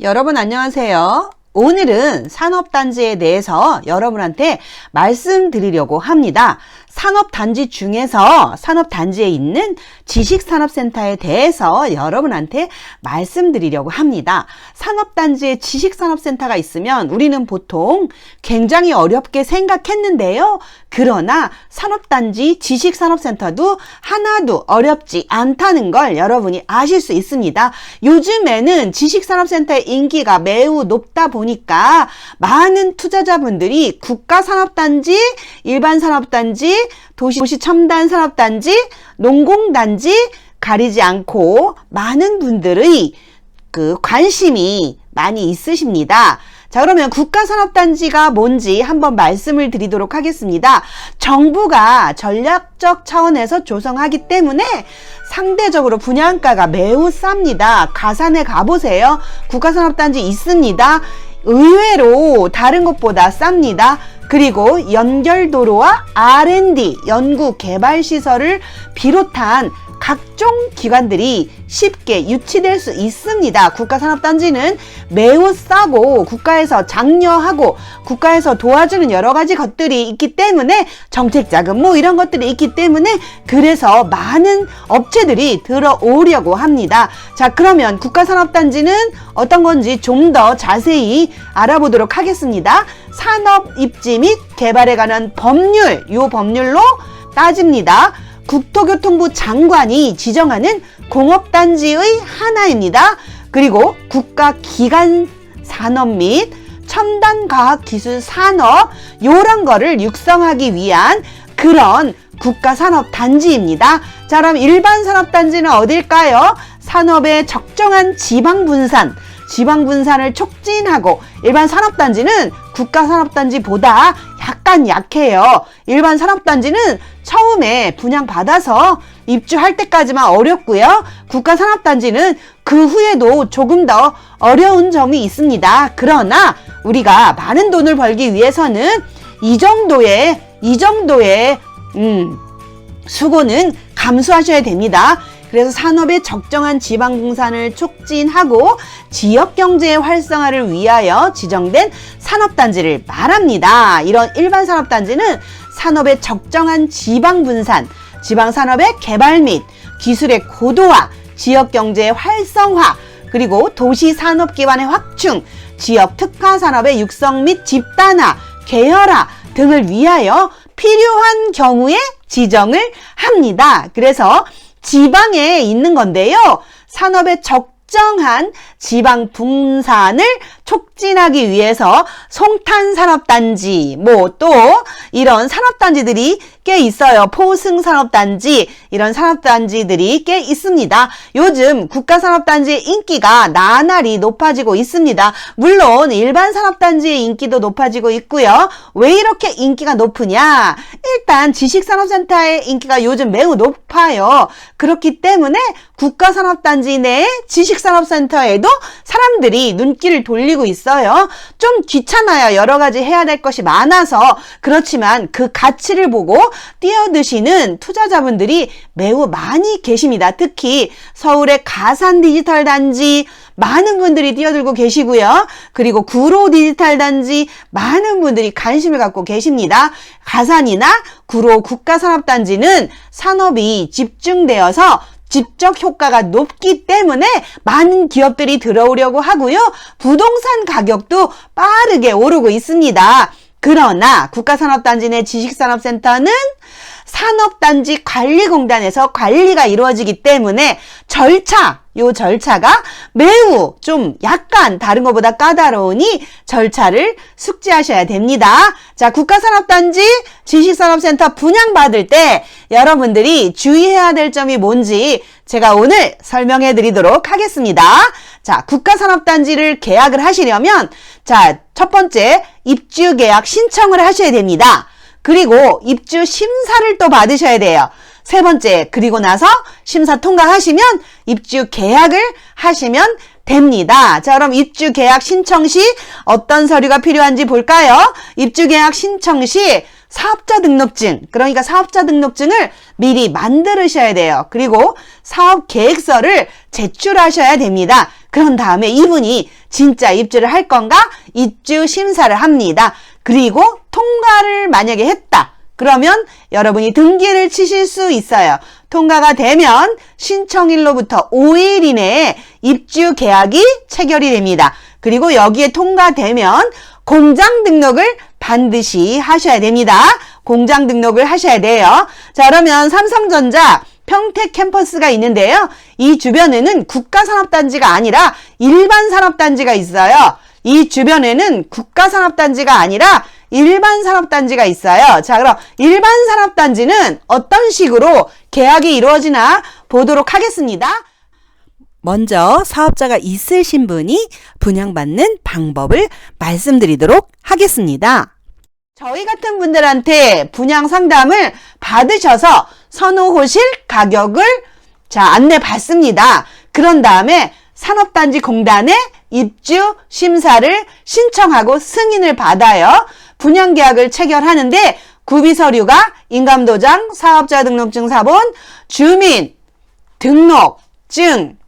여러분 안녕하세요. 오늘은 산업단지에 대해서 여러분한테 말씀드리려고 합니다. 산업단지 중에서 산업단지에 있는 지식산업센터에 대해서 여러분한테 말씀드리려고 합니다. 산업단지에 지식산업센터가 있으면 우리는 보통 굉장히 어렵게 생각했는데요. 그러나 산업단지 지식산업센터도 하나도 어렵지 않다는 걸 여러분이 아실 수 있습니다. 요즘에는 지식산업센터의 인기가 매우 높다 보니까 많은 투자자분들이 국가산업단지, 일반산업단지, 도시첨단산업단지, 농공단지 가리지 않고 많은 분들의 관심이 많이 있으십니다. 자, 그러면 국가산업단지가 뭔지 한번 말씀을 드리도록 하겠습니다. 정부가 전략적 차원에서 조성하기 때문에 상대적으로 분양가가 매우 쌉니다. 가산에 가보세요. 국가산업단지 있습니다. 의외로 다른 것보다 쌉니다. 그리고 연결도로와 R&D, 연구개발시설을 비롯한 각종 기관들이 쉽게 유치될 수 있습니다. 국가산업단지는 매우 싸고 국가에서 장려하고 국가에서 도와주는 여러 가지 것들이 있기 때문에 정책자금 이런 것들이 있기 때문에 그래서 많은 업체들이 들어오려고 합니다. 자, 그러면 국가산업단지는 어떤 건지 좀 더 자세히 알아보도록 하겠습니다. 산업 입지 및 개발에 관한 법률, 이 법률로 따집니다. 국토교통부 장관이 지정하는 공업단지의 하나입니다. 그리고 국가기관 산업 및 첨단과학기술 산업 요런 거를 육성하기 위한 그런 국가산업단지입니다. 자, 그럼 일반산업단지는 어딜까요? 산업의 적정한 지방분산을 촉진하고 일반 산업단지는 국가산업단지보다 약간 약해요. 일반 산업단지는 처음에 분양받아서 입주할 때까지만 어렵고요. 국가산업단지는 그 후에도 조금 더 어려운 점이 있습니다. 그러나 우리가 많은 돈을 벌기 위해서는 이 정도의 수고는 감수하셔야 됩니다. 그래서 산업의 적정한 지방분산을 촉진하고 지역경제의 활성화를 위하여 지정된 산업단지를 말합니다. 이런 일반 산업단지는 산업의 적정한 지방분산, 지방산업의 개발 및 기술의 고도화, 지역경제의 활성화, 그리고 도시산업기반의 확충, 지역 특화산업의 육성 및 집단화, 계열화 등을 위하여 필요한 경우에 지정을 합니다. 그래서 지방에 있는 건데요. 산업의 적정한 지방 분산을 촉진하기 위해서 송탄산업단지, 또 이런 산업단지들이 꽤 있어요. 포승산업단지, 이런 산업단지들이 꽤 있습니다. 요즘 국가산업단지의 인기가 나날이 높아지고 있습니다. 물론 일반 산업단지의 인기도 높아지고 있고요. 왜 이렇게 인기가 높으냐? 일단 지식산업센터의 인기가 요즘 매우 높아요. 그렇기 때문에 국가산업단지 내 지식산업센터에도 사람들이 눈길을 돌리고 있어요. 좀 귀찮아요. 여러 가지 해야 될 것이 많아서. 그렇지만 그 가치를 보고 뛰어드시는 투자자분들이 매우 많이 계십니다. 특히 서울의 가산 디지털 단지 많은 분들이 뛰어들고 계시고요. 그리고 구로 디지털 단지 많은 분들이 관심을 갖고 계십니다. 가산이나 구로 국가산업단지는 산업이 집중되어서 집적 효과가 높기 때문에 많은 기업들이 들어오려고 하고요. 부동산 가격도 빠르게 오르고 있습니다. 그러나 국가산업단지 내 지식산업센터는 산업단지 관리공단에서 관리가 이루어지기 때문에 요 절차가 매우 좀 약간 다른 것보다 까다로우니 절차를 숙지하셔야 됩니다. 자, 국가산업단지 지식산업센터 분양받을 때 여러분들이 주의해야 될 점이 뭔지 제가 오늘 설명해 드리도록 하겠습니다. 자, 국가산업단지를 계약을 하시려면 자, 첫 번째 입주계약 신청을 하셔야 됩니다. 그리고 입주 심사를 또 받으셔야 돼요. 세 번째, 그리고 나서 심사 통과하시면 입주 계약을 하시면 됩니다. 자, 그럼 입주 계약 신청 시 어떤 서류가 필요한지 볼까요? 입주 계약 신청 시 사업자 등록증, 그러니까 사업자 등록증을 미리 만들으셔야 돼요. 그리고 사업 계획서를 제출하셔야 됩니다. 그런 다음에 이분이 진짜 입주를 할 건가? 입주 심사를 합니다. 그리고 통과를 만약에 했다. 그러면 여러분이 등기를 치실 수 있어요. 통과가 되면 신청일로부터 5일 이내에 입주 계약이 체결이 됩니다. 그리고 여기에 통과되면 공장 등록을 반드시 하셔야 됩니다. 공장 등록을 하셔야 돼요. 자, 그러면 삼성전자 평택 캠퍼스가 있는데요. 이 주변에는 국가산업단지가 아니라 일반 산업단지가 있어요. 이 주변에는 국가산업단지가 아니라 일반 산업단지가 있어요. 자, 그럼 일반 산업단지는 어떤 식으로 계약이 이루어지나 보도록 하겠습니다. 먼저 사업자가 있으신 분이 분양받는 방법을 말씀드리도록 하겠습니다. 저희 같은 분들한테 분양 상담을 받으셔서 선호호실 가격을 안내 받습니다. 그런 다음에 산업단지 공단에 입주 심사를 신청하고 승인을 받아요. 분양계약을 체결하는데 구비서류가 인감도장, 사업자 등록증 사본, 주민 등록증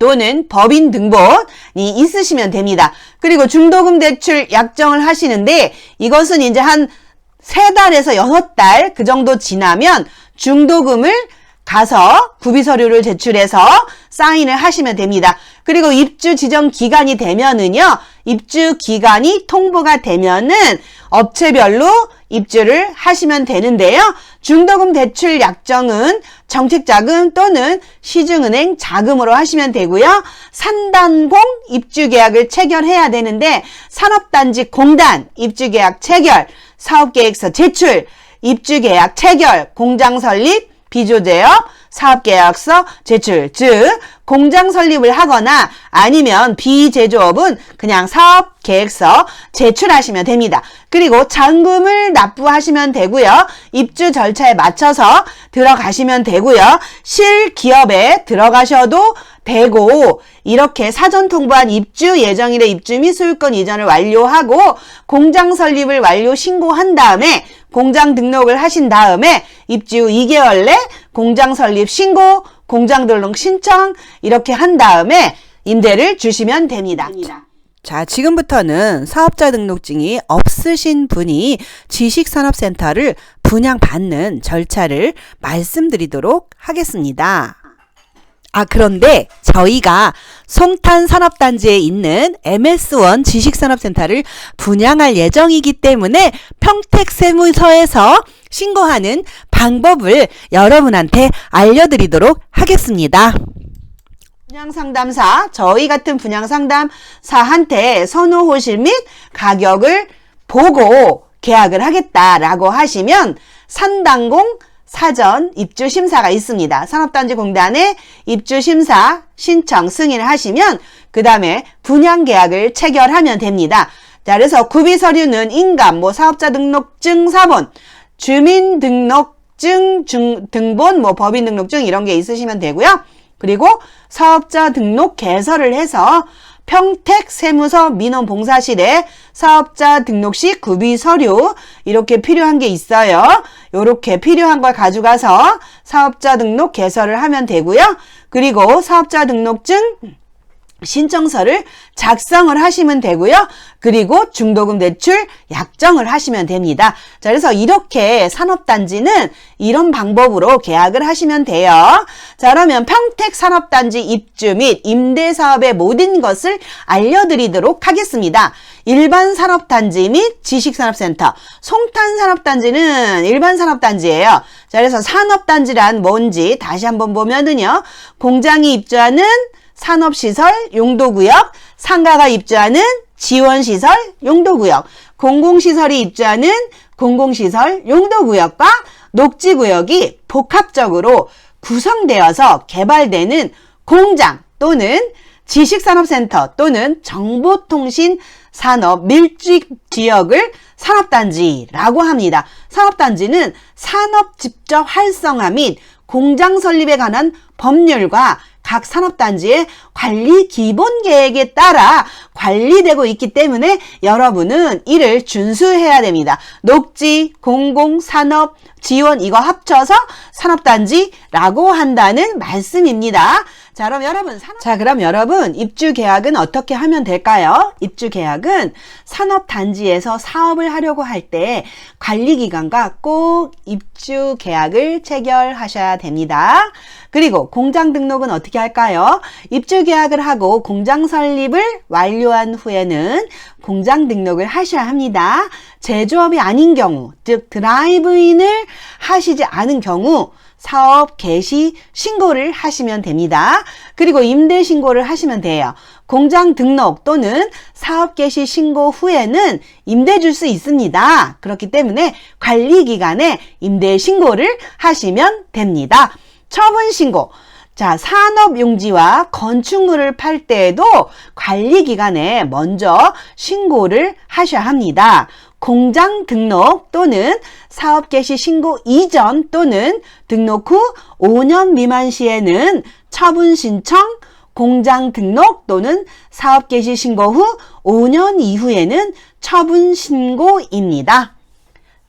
또는 법인 등본이 있으시면 됩니다. 그리고 중도금 대출 약정을 하시는데 이것은 이제 한 3달에서 6달 그 정도 지나면 중도금을 가서 구비서류를 제출해서 사인을 하시면 됩니다. 그리고 입주 지정 기간이 되면은요, 입주 기간이 통보가 되면은 업체별로 입주를 하시면 되는데요. 중도금 대출 약정은 정책자금 또는 시중은행 자금으로 하시면 되고요. 산단공 입주계약을 체결해야 되는데 산업단지 공단 입주계약 체결, 사업계획서 제출, 입주계약 체결, 공장 설립, 비조제업, 사업계약서 제출, 즉 공장 설립을 하거나 아니면 비제조업은 그냥 사업계획서 제출하시면 됩니다. 그리고 잔금을 납부하시면 되고요. 입주 절차에 맞춰서 들어가시면 되고요. 실기업에 들어가셔도 되고 이렇게 사전 통보한 입주 예정일에 입주 및 소유권 이전을 완료하고 공장 설립을 완료 신고한 다음에 공장 등록을 하신 다음에 입주 후 2개월 내 공장 설립 신고, 공장 등록 신청 이렇게 한 다음에 임대를 주시면 됩니다. 자, 지금부터는 사업자 등록증이 없으신 분이 지식산업센터를 분양받는 절차를 말씀드리도록 하겠습니다. 그런데 저희가 송탄산업단지에 있는 MS1 지식산업센터를 분양할 예정이기 때문에 평택세무서에서 신고하는 방법을 여러분한테 알려드리도록 하겠습니다. 분양상담사, 저희 같은 분양상담사한테 선호호실 및 가격을 보고 계약을 하겠다라고 하시면 산단공 사전 입주심사가 있습니다. 산업단지 공단에 입주심사 신청 승인을 하시면 그 다음에 분양계약을 체결하면 됩니다. 자, 그래서 구비서류는 인감, 사업자 등록증 사본, 주민등록증 등본, 법인등록증 이런 게 있으시면 되고요. 그리고 사업자 등록 개설을 해서 평택세무서 민원봉사실에 사업자 등록 시 구비서류 이렇게 필요한 게 있어요. 이렇게 필요한 걸 가져가서 사업자 등록 개설을 하면 되고요. 그리고 사업자 등록증 신청서를 작성을 하시면 되고요. 그리고 중도금 대출 약정을 하시면 됩니다. 자, 그래서 이렇게 산업단지는 이런 방법으로 계약을 하시면 돼요. 자, 그러면 평택산업단지 입주 및 임대사업의 모든 것을 알려드리도록 하겠습니다. 일반 산업단지 및 지식산업센터, 송탄산업단지는 일반 산업단지예요. 자, 그래서 산업단지란 뭔지 다시 한번 보면은요. 공장이 입주하는 산업시설 용도구역, 상가가 입주하는 지원시설 용도구역, 공공시설이 입주하는 공공시설 용도구역과 녹지구역이 복합적으로 구성되어서 개발되는 공장 또는 지식산업센터 또는 정보통신산업 밀집지역을 산업단지라고 합니다. 산업단지는 산업 직접 활성화 및 공장 설립에 관한 법률과 각 산업단지의 관리 기본 계획에 따라 관리되고 있기 때문에 여러분은 이를 준수해야 됩니다. 녹지, 공공, 산업, 지원 이거 합쳐서 산업단지라고 한다는 말씀입니다. 자, 그럼 여러분 입주 계약은 어떻게 하면 될까요? 입주 계약은 산업단지에서 사업을 하려고 할 때 관리기관과 꼭 입주 계약을 체결하셔야 됩니다. 그리고 공장 등록은 어떻게 할까요? 입주 계약을 하고 공장 설립을 완료한 후에는 공장 등록을 하셔야 합니다. 제조업이 아닌 경우, 즉 드라이브인을 하시지 않은 경우 사업 개시 신고를 하시면 됩니다. 그리고 임대 신고를 하시면 돼요. 공장 등록 또는 사업 개시 신고 후에는 임대 줄 수 있습니다. 그렇기 때문에 관리기간에 임대 신고를 하시면 됩니다. 처분 신고. 자, 산업용지와 건축물을 팔 때에도 관리기간에 먼저 신고를 하셔야 합니다. 공장 등록 또는 사업 개시 신고 이전 또는 등록 후 5년 미만 시에는 처분 신청, 공장 등록 또는 사업 개시 신고 후 5년 이후에는 처분 신고입니다.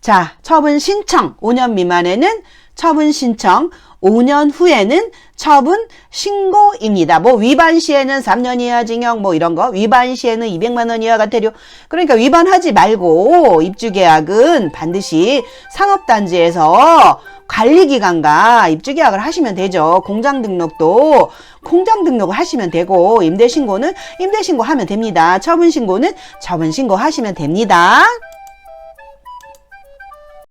자, 처분 신청 5년 미만에는 처분 신청, 5년 후에는 처분 신고입니다. 뭐 위반 시에는 3년 이하 징역 뭐 이런 거, 위반 시에는 200만 원 이하 과태료. 그러니까 위반하지 말고 입주 계약은 반드시 산업단지에서 관리기관과 입주 계약을 하시면 되죠. 공장 등록도 공장 등록을 하시면 되고, 임대 신고는 임대 신고하면 됩니다. 처분 신고는 처분 신고하시면 됩니다.